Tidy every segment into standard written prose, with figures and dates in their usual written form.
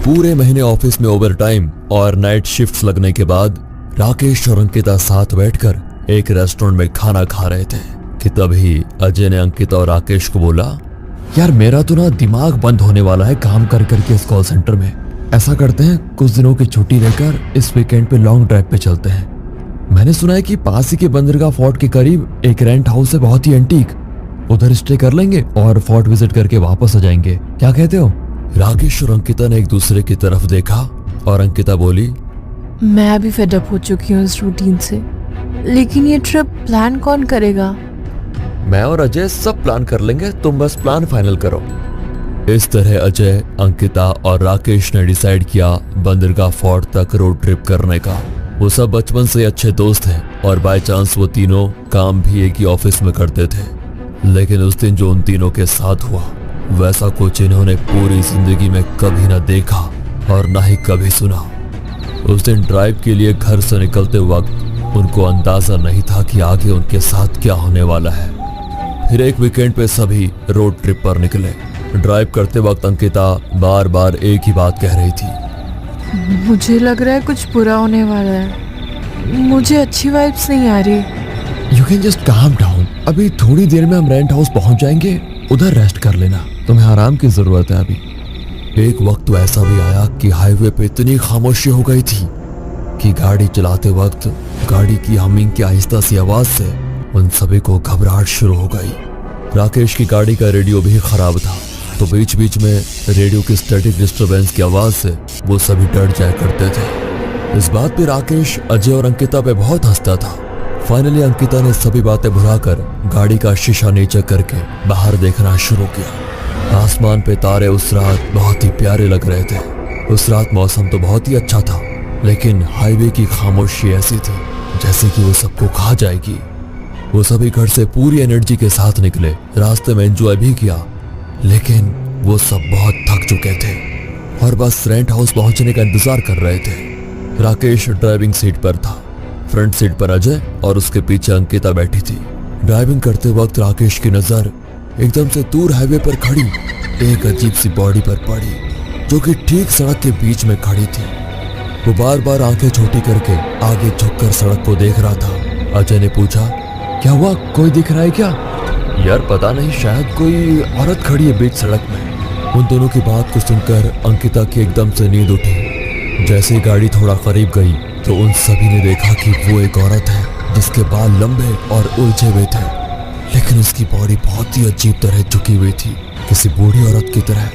पूरे महीने ऑफिस में ओवरटाइम और नाइट शिफ्ट्स लगने के बाद राकेश और अंकिता साथ बैठकर एक रेस्टोरेंट में खाना खा रहे थे कि तभी अजय ने अंकिता और राकेश को बोला, यार मेरा तो ना दिमाग बंद होने वाला है काम कर करके इस कॉल सेंटर में। ऐसा करते हैं कुछ दिनों की छुट्टी लेकर इस वीकेंड पे लॉन्ग ड्राइव पे चलते हैं। मैंने सुना है कि पास ही के बंदरगाह फोर्ट के करीब एक रेंट हाउस है बहुत ही एंटीक, उधर स्टे कर लेंगे और फोर्ट विजिट करके वापस आ जाएंगे। क्या कहते हो? राकेश और अंकिता ने एक दूसरे की तरफ देखा और अंकिता बोली, मैं अभी फेड अप हो चुकी हूँ इस रूटीन से, लेकिन ये ट्रिप प्लान कौन करेगा? मैं और अजय सब प्लान कर लेंगे, तुम बस प्लान फाइनल करो। इस तरह अजय, अंकिता और राकेश ने डिसाइड किया बंदरगाह फोर्ट तक रोड ट्रिप करने का। वो सब बचपन से अच्छे दोस्त हैं और बाय चांस वो तीनों काम भी एक ही ऑफिस में करते थे, लेकिन उस दिन जो उन तीनों के साथ हुआ वैसा कुछ इन्होंने पूरी जिंदगी में कभी ना देखा और ना ही कभी सुना। उस दिन ड्राइव के लिए घर से निकलते वक्त उनको अंदाजा नहीं था कि आगे उनके साथ क्या होने वाला है। फिर एक वीकेंड पे सभी रोड ट्रिप पर निकले। ड्राइव करते वक्त अंकिता बार बार एक ही बात कह रही थी, मुझे लग रहा है कुछ बुरा होने वाला है, मुझे अच्छी वाइब्स नहीं आ रही। You can just calm down, अभी थोड़ी देर में हम रेंट हाउस पहुंच जाएंगे, उधर रेस्ट कर लेना, तुम्हें आराम की जरूरत है अभी। एक वक्त तो ऐसा भी आया कि हाईवे पे इतनी खामोशी हो गई थी कि गाड़ी चलाते वक्त गाड़ी की हमिंग की आहिस्ता सी आवाज से उन सभी को घबराहट शुरू हो गई। राकेश की गाड़ी का रेडियो भी खराब था, तो बीच बीच में रेडियो की स्टैटिक डिस्टरबेंस की आवाज से वो सभी डर जाया करते थे। इस बात पे राकेश अजय और अंकिता पे बहुत हंसता था। फाइनली अंकिता ने सभी बातें भुलाकर गाड़ी का शीशा नीचे करके बाहर देखना शुरू किया। आसमान पे तारे उस रात बहुत ही प्यारे लग रहे थे। उस रात मौसम तो बहुत ही अच्छा था, लेकिन हाईवे की खामोशी ऐसी थी जैसे कि वो सबको खा जाएगी। वो सभी घर से पूरी एनर्जी के साथ निकले, रास्ते में एंजॉय भी किया, लेकिन वो सब बहुत थक चुके थे और बस रेंट हाउस पहुंचने का इंतजार कर रहे थे। राकेश ड्राइविंग सीट पर था, फ्रंट सीट पर अजय और उसके पीछे अंकिता बैठी थी। ड्राइविंग करते वक्त राकेश की नजर एकदम से दूर हाईवे पर खड़ी एक अजीब सी बॉडी पर पड़ी जो कि ठीक सड़क के बीच में खड़ी थी। वो बार बार आंखें छोटी करके आगे झुककर सड़क को देख रहा था। अजय ने पूछा, क्या हुआ, कोई दिख रहा है क्या? यार पता नहीं, शायद कोई औरत खड़ी है बीच सड़क में। उन दोनों की बात को सुनकर अंकिता की एकदम से नींद उठी। जैसे गाड़ी थोड़ा करीब गई तो उन सभी ने देखा कि वो एक औरत है जिसके बाल लंबे और उलझे हुए थे, लेकिन उसकी बॉडी बहुत ही अजीब तरह झुकी हुई थी, किसी बूढ़ी औरत की तरह।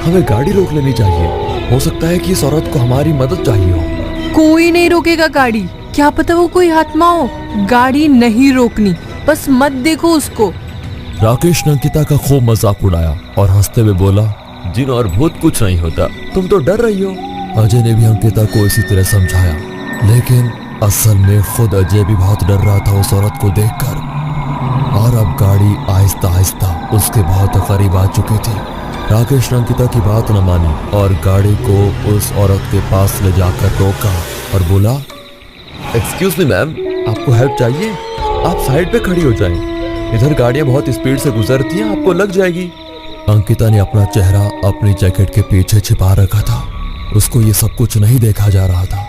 हमें गाड़ी रोक लेनी चाहिए, हो सकता है कि इस औरत को हमारी मदद चाहिए हो। कोई नहीं रोकेगा गाड़ी, क्या पता वो कोई आत्मा हो। गाड़ी नहीं रोकनी, बस मत देखो उसको। राकेश ने अंकिता का खूब मजाक उड़ाया और हंसते हुए बोला, जिन और भूत कुछ नहीं होता, तुम तो डर रही हो। अजय ने भी अंकिता को इसी तरह समझाया, लेकिन असल में खुद अजय भी बहुत डर रहा था उस औरत को देखकर। और अब गाड़ी आहिस्ता आहिस्ता उसके बहुत करीब आ चुकी थी। राकेश ने अंकिता की बात न मानी और गाड़ी को उस औरत के पास ले जाकर रोका और बोला, एक्सक्यूज मी मैम, आपको हेल्प चाहिए? आप साइड पे खड़ी हो जाएं, इधर गाड़ियां बहुत स्पीड से गुजरती हैं, आपको लग जाएगी। अंकिता ने अपना चेहरा अपनी जैकेट के पीछे छिपा रखा था, उसको ये सब कुछ नहीं देखा जा रहा था।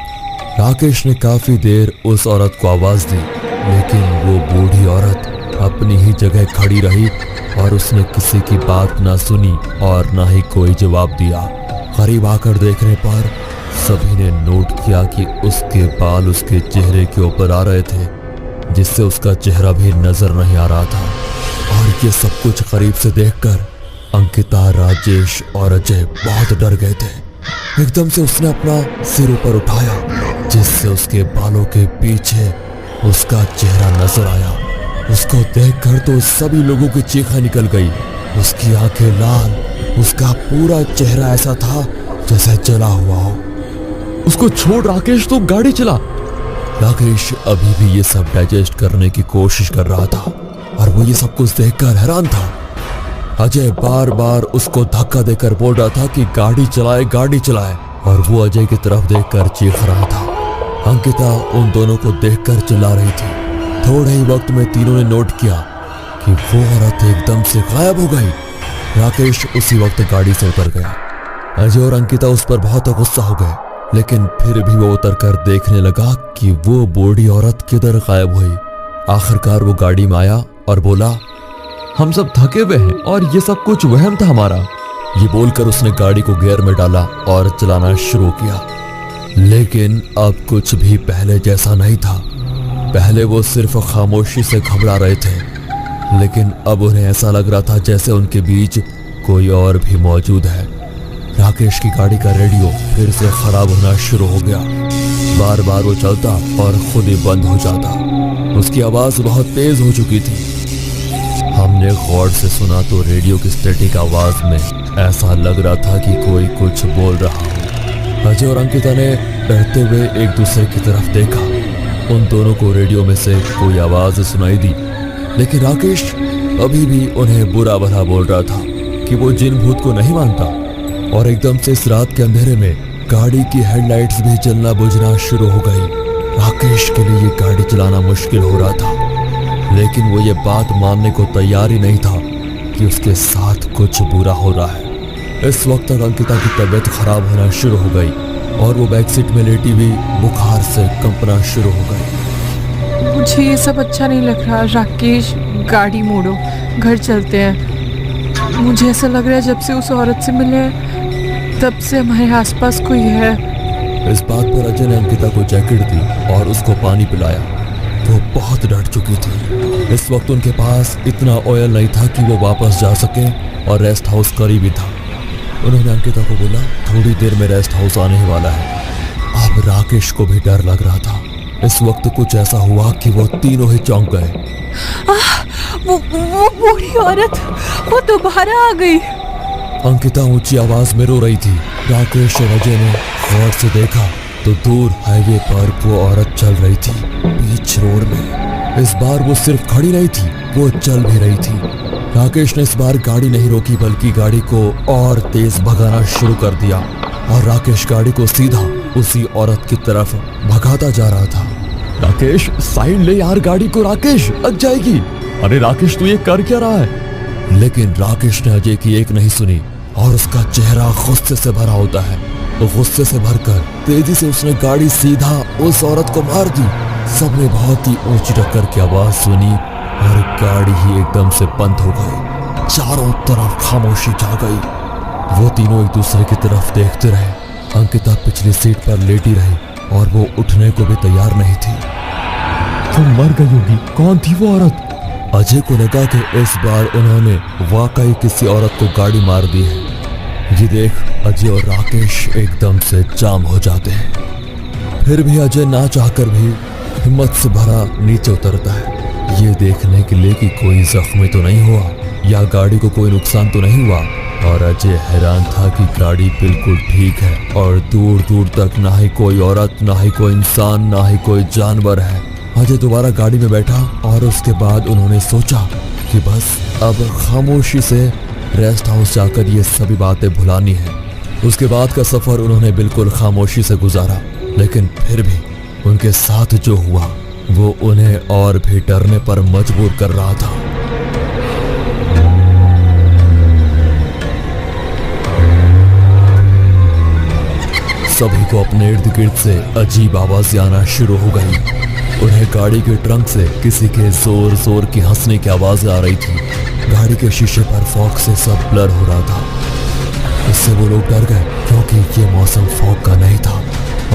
राकेश ने काफी देर उस औरत को आवाज दी, लेकिन वो बूढ़ी औरत अपनी ही जगह खड़ी रही और उसने किसी की बात ना सुनी और ना ही कोई जवाब दिया। करीब आकर देखने पर सभी ने नोट किया कि उसके बाल उसके चेहरे के ऊपर आ रहे थे, जिससे उसका चेहरा भी नजर नहीं आ रहा था। और ये सब कुछ करीब से देखकर अंकिता, राजेश और अजय बहुत डर गए थे। एकदम से उसने अपना सिर ऊपर उठाया, जिससे उसके बालों के पीछे उसका चेहरा नजर आया। उसको देखकर तो सभी लोगों की चीखें निकल गई। उसकी आंखें लाल, उसका पूरा चेहरा ऐसा था जैसे जला हुआ हो। उसको छोड़ राकेश, तो गाड़ी चला। राकेश अभी भी ये सब डाइजेस्ट करने की कोशिश कर रहा था और वो ये सब कुछ देखकर हैरान था। अजय बार बार उसको धक्का देकर बोल रहा था कि गाड़ी चलाए, गाड़ी चलाए, और वो अजय की तरफ देखकर चीख रहा था। अंकिता उन दोनों को देखकर चिल्ला रही थी। थोड़े ही वक्त में तीनों ने नोट किया कि वो औरत एकदम से गायब हो गई। राकेश उसी वक्त गाड़ी से उतर गया। अजय और अंकिता उस पर बहुत गुस्सा हो गए, लेकिन फिर भी वो उतरकर देखने लगा कि वो बूढ़ी औरत किधर गायब हुई। आखिरकार वो गाड़ी में आया और बोला, हम सब थके हुए हैं और ये सब कुछ वहम था हमारा। ये बोलकर उसने गाड़ी को गियर में डाला और चलाना शुरू किया। लेकिन अब कुछ भी पहले जैसा नहीं था। पहले वो सिर्फ खामोशी से घबरा रहे थे, लेकिन अब उन्हें ऐसा लग रहा था जैसे उनके बीच कोई और भी मौजूद है। राकेश की गाड़ी का रेडियो फिर से खराब होना शुरू हो गया। बार बार वो चलता और खुद ही बंद हो जाता। उसकी आवाज बहुत तेज हो चुकी थी। हमने गौर से सुना तो रेडियो की स्टैटिक आवाज में ऐसा लग रहा था कि कोई कुछ बोल रहा हो। अजय और अंकिता ने डरते हुए एक दूसरे की तरफ देखा। उन दोनों को रेडियो में से कोई आवाज सुनाई दी, लेकिन राकेश अभी भी उन्हें बुरा भला बोल रहा था कि वो जिन भूत को नहीं मानता। और एकदम से इस रात के अंधेरे में गाड़ी की हेडलाइट्स भी जलना बुझना शुरू हो गई। राकेश के लिए ये गाड़ी चलाना मुश्किल हो रहा था, लेकिन वो ये बात मानने को तैयार ही नहीं था कि उसके साथ कुछ बुरा हो रहा है। इस वक्त तक अंकिता की तबीयत खराब होना शुरू हो गई और वो बैक सीट में लेटी हुई बुखार से कंपना शुरू हो गई। मुझे ये सब अच्छा नहीं लग रहा। राकेश, गाड़ी मोड़ो, घर चलते हैं। मुझे ऐसा लग रहा है जब से उस औरत से मिले हैं, तब से हमारे आसपास कोई है। इस बात पर अजय ने अंकिता को जैकेट दी और उसको पानी पिलाया। वो बहुत डर चुकी थी। इस वक्त उनके पास इतना ऑयल नहीं था कि वो वापस जा सके और रेस्ट हाउस करीब ही था। उन्होंने अंकिता को बोला, थोड़ी देर में रेस्ट हाउस आने ही वाला है। अब राकेश को भी डर लग रहा था। इस वक्त कुछ ऐसा हुआ कि वो तीनों ही चौंक गए। वो बूढ़ी औरत, वो दोबारा आ गई। अंकिता ऊंची आवाज में रो रही थी। राकेश और अजय ने गौर से देखा तो दूर हाईवे पर वो औरत चल रही थी, बीच रोड में। इस बार वो सिर्फ खड़ी नहीं थी, वो चल भी रही थी। राकेश ने इस बार गाड़ी नहीं रोकी, बल्कि गाड़ी को और तेज भगाना शुरू कर दिया और राकेश गाड़ी को सीधा उसी औरत की तरफ भगाता जा रहा था। राकेश, साइड ले यार गाड़ी को, राकेश लग जाएगी। अरे राकेश, तू ये कर क्या रहा है? लेकिन राकेश ने अजय की एक नहीं सुनी और उसका चेहरा गुस्से से भरा होता है। वो गुस्से से भरकर तेजी से उसने गाड़ी सीधा उस औरत को मार दी। सबने बहुत ही ऊंची टक्कर की आवाज सुनी और गाड़ी ही एकदम से बंद हो गई। चारों तरफ खामोशी छा गई। वो तीनों एक दूसरे की तरफ देखते रहे। अंकिता पिछली सीट पर लेटी रही और वो उठने को भी तैयार नहीं थी। तुम मर गई होगी। कौन थी वो औरत? अजय को लगा कि इस बार उन्होंने वाकई किसी औरत को गाड़ी मार दी है। ये देख अजय और राकेश एकदम से जाम हो जाते हैं। फिर भी अजय ना चाहकर भी हिम्मत से भरा नीचे उतरता है, ये देखने के लिए कि कोई जख्मी तो नहीं हुआ या गाड़ी को कोई नुकसान तो नहीं हुआ। और अजय हैरान था कि गाड़ी बिल्कुल ठीक है और दूर दूर तक ना ही कोई औरत, ना ही कोई इंसान, ना ही कोई जानवर है। अजय दोबारा गाड़ी में बैठा और उसके बाद उन्होंने सोचा कि बस अब खामोशी से रेस्ट हाउस जाकर ये सभी बातें भुलानी है। उसके बाद का सफर उन्होंने बिल्कुल खामोशी से गुजारा, लेकिन फिर भी उनके साथ जो हुआ वो उन्हें और भी डरने पर मजबूर कर रहा था। सभी को अपने इर्द गिर्द से अजीब आवाजें आना शुरू हो गई। उन्हें गाड़ी के ट्रंक से किसी के जोर जोर की हंसने की आवाजें आ रही थी। गाड़ी के शीशे पर फॉग से सब ब्लर हो रहा था। इससे वो लोग डर गए क्योंकि ये मौसम फॉग का नहीं था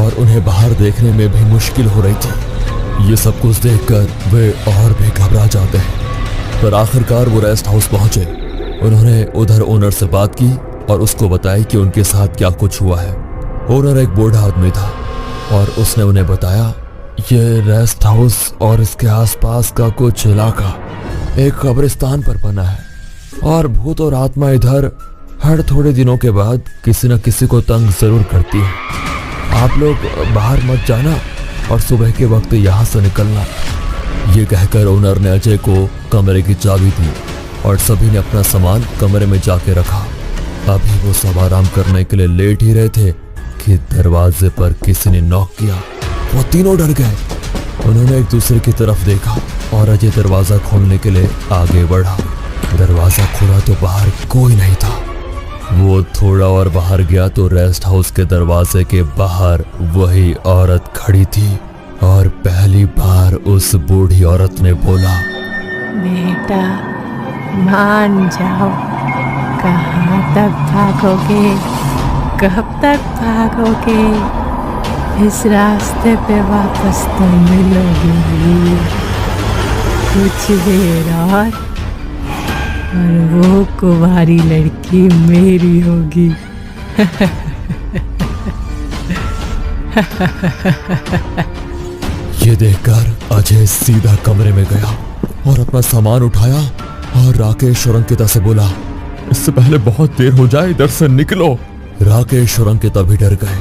और उन्हें बाहर देखने में भी मुश्किल हो रही थी। ये सब कुछ देखकर वे और भी घबरा जाते हैं। पर आखिरकार वो रेस्ट हाउस पहुंचे। उन्होंने उधर ओनर से बात की और उसको बताया कि उनके साथ क्या कुछ हुआ है। ओनर एक बूढ़ा आदमी था और उसने उन्हें बताया, ये रेस्ट हाउस और इसके आसपास का कुछ इलाका एक कब्रिस्तान पर बना है और भूत और आत्मा इधर हर थोड़े दिनों के बाद किसी न किसी को तंग जरूर करती है। आप लोग बाहर मत जाना और सुबह के वक्त यहाँ से निकलना। ये कहकर ओनर ने अजय को कमरे की चाबी दी और सभी ने अपना सामान कमरे में जाके रखा। अभी वो सब आराम करने के लिए लेट ही रहे थे कि दरवाजे पर किसी ने नॉक किया। वो तीनों डर गए। उन्होंने एक दूसरे की तरफ देखा और अजय दरवाजा खोलने के लिए आगे बढ़ा। दरवाजा खुला तो बाहर कोई नहीं था। वो थोड़ा और बाहर गया तो रेस्ट हाउस के दरवाजे के बाहर वही औरत खड़ी थी और पहली बार उस बूढ़ी औरत ने बोला, बेटा मान जाओ, कहाँ तक भागोगे, कब तक भागोगे, इस रास्ते पे वापस तो मिलोगे ही। कुछ देर और वो कुंवारी लड़की मेरी होगी। ये देखकर अजय सीधा कमरे में गया और अपना सामान उठाया और राकेश और अंकिता से बोला, इससे पहले बहुत देर हो जाए, इधर से निकलो। राकेश और अंकिता भी डर गए।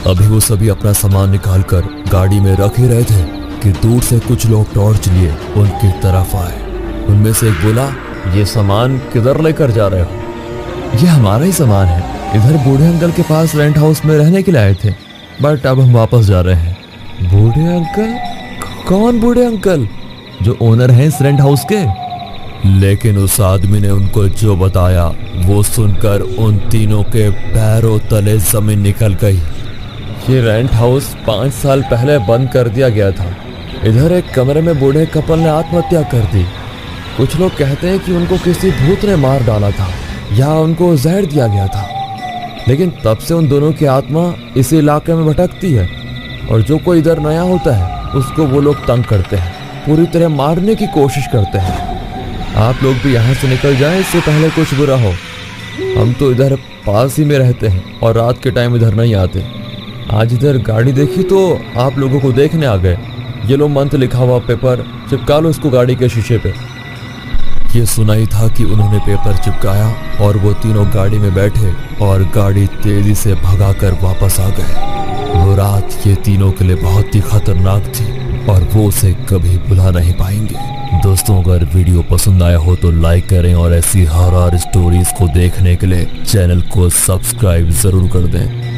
अभी वो सभी अपना सामान निकालकर गाड़ी में रख ही रहे थे कि दूर से कुछ लोग टॉर्च लिए उनकी तरफ आए। उनमें से एक बोला, ये सामान किधर लेकर जा रहे हो? ये हमारा ही सामान है, इधर बूढ़े अंकल के पास रेंट हाउस में रहने के लिए आए थे, बट अब हम वापस जा रहे हैं। बूढ़े अंकल? कौन बूढ़े अंकल? जो ओनर हैं इस रेंट हाउस के? लेकिन उस आदमी ने उनको जो बताया वो सुनकर उन तीनों के पैरों तले जमीन निकल गई। ये रेंट हाउस 5 साल पहले बंद कर दिया गया था। इधर एक कमरे में बूढ़े कपल ने आत्महत्या कर दी। कुछ लोग कहते हैं कि उनको किसी भूत ने मार डाला था या उनको जहर दिया गया था, लेकिन तब से उन दोनों की आत्मा इस इलाके में भटकती है और जो कोई इधर नया होता है उसको वो लोग तंग करते हैं, पूरी तरह मारने की कोशिश करते हैं। आप लोग भी यहाँ से निकल जाएं इससे पहले कुछ बुरा हो। हम तो इधर पास ही में रहते हैं और रात के टाइम इधर नहीं आते। आज इधर गाड़ी देखी तो आप लोगों को देखने आ गए। ये लो मंत्र लिखा हुआ पेपर, चिपका लो इसको गाड़ी के शीशे पे। ये सुना ही था कि उन्होंने पेपर चिपकाया और वो तीनों गाड़ी में बैठे और गाड़ी तेजी से भगाकर वापस आ गए। वो रात ये तीनों के लिए बहुत ही खतरनाक थी और वो उसे कभी भुला नहीं पाएंगे। दोस्तों, अगर वीडियो पसंद आया हो तो लाइक करें और ऐसी हॉरर स्टोरीज को देखने के लिए चैनल को सब्सक्राइब जरूर कर दें।